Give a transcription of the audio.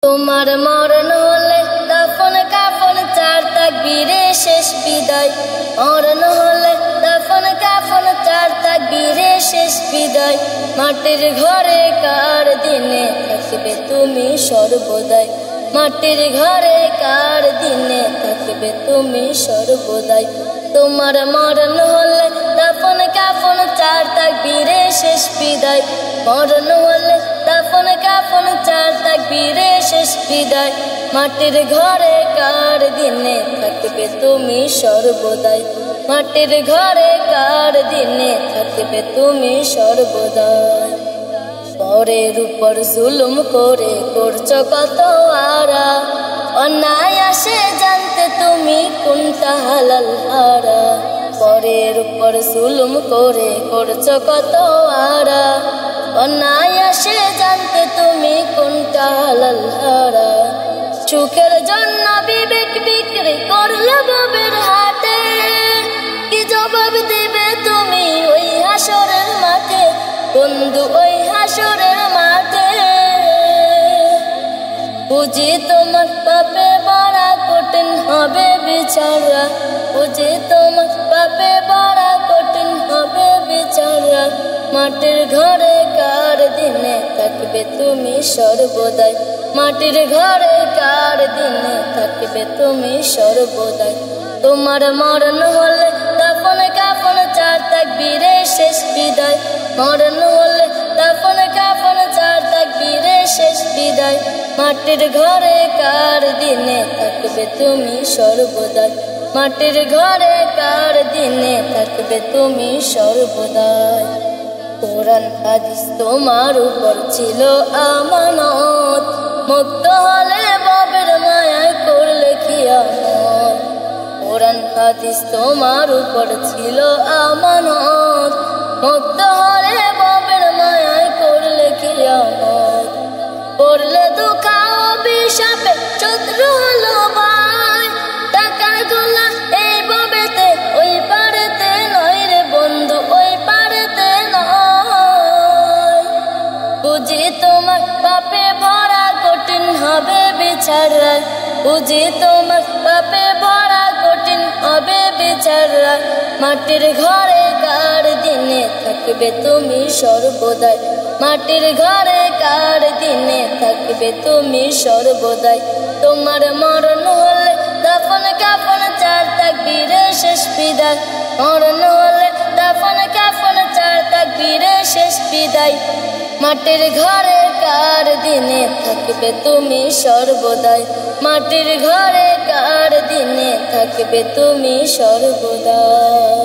তোমার মরণ হলে দাফন কাফন চার তাকবীরে শেষ বিদায়। মরণ হলে দাফন কাফন চার তাকবীরে শেষ বিদায়। মাটির ঘরে কার দিনে থাকবে তুমি সর্বদাই। মাটির ঘরে কার দিনে থাকবে তুমি সর্বদাই। তোমার মরণ হলে দাফন কাফন চার তাকবীরে শেষ বিদায়। মরণ হলে দাফন কাফন চার তাকবীরে শেষ বিদায়। মাটির ঘরে কার দিনে থাকবে তুমি সর্বদাই। মাটির ঘরে কার দিনে থাকবে তুমি সর্বদাই। পরের উপর জুলুম করে করছো কত আরা, অন্যায় আসে জানতে তুমি কোনটা হালাল হারা। পরের উপর জুলুম করে করছো কত আরা, অন্যায় আসে জানতে তুমি কোনটা হালাল হারা। সুখের জন্য বিবেক বিক্রি করলে বাবের হাটে, কি জবাব দিবে তুমি ওই হাসরের মাঠে বন্ধু, ওই হাসরের মাঠে। বুঝি তোমার পাপে বড়া কঠিন হবে বিচারা, বুঝি তোমার পাপে বড়া কঠিন হবে বিচারা। মাটির ঘরে কার দিনে থাকবে তুমি সর্বদাই। মাটির ঘরে কার দিনে থাকবে তুমি সর্বদাই। তোমার মরণ হলে দাফন কাফন চার তাকবীরে শেষ বিদায়। মরণ হলে দাফন কাফন চার তাকবীরে শেষ বিদায়। মাটির ঘরে কার দিনে থাকবে তুমি সর্বদাই। মাটির ঘরে কার দিনে থাকবে তুমি সর্বদাই। কোরআন হাদিস তোমার উপর ছিল আমানত, মুক্ত হলে বাবের মায়ায় করলে খিয়ামত। কোরআন হাদিস তোমার উপর ছিল আমানত, মুক্ত হলে বাবের মায়ায় করলে খিয়ামত। পড়লে দুঃখা অভিশাপে শত্রু হলো ভাই, টাকার গোলা এই বাবেতে ওই পারেতে নয় রে বন্ধু, ওই পারেতে নয়। বুঝি তোমার পাপে ভরা কঠিন হবে বিচারা, বুঝি তোমার পাপে ভরা কঠিন হবে বিচারা। মাটির ঘরে কার দিনে থাকবে তুমি সর্বদাই। মাটির ঘরে কার দিনে থাকবে তুমি সর্বদাই। তোমার মরণ হলে দাফন কাফন চার তাকবীরে শেষ বিদায়। মরণ হলে দাফন কাফন চার তাকবীরে শেষ বিদায়। মাটির ঘরে কার দিনে থাকবে তুমি সর্বদাই। মাটির ঘরে কার দিনে থাকবে তুমি সর্বদাই।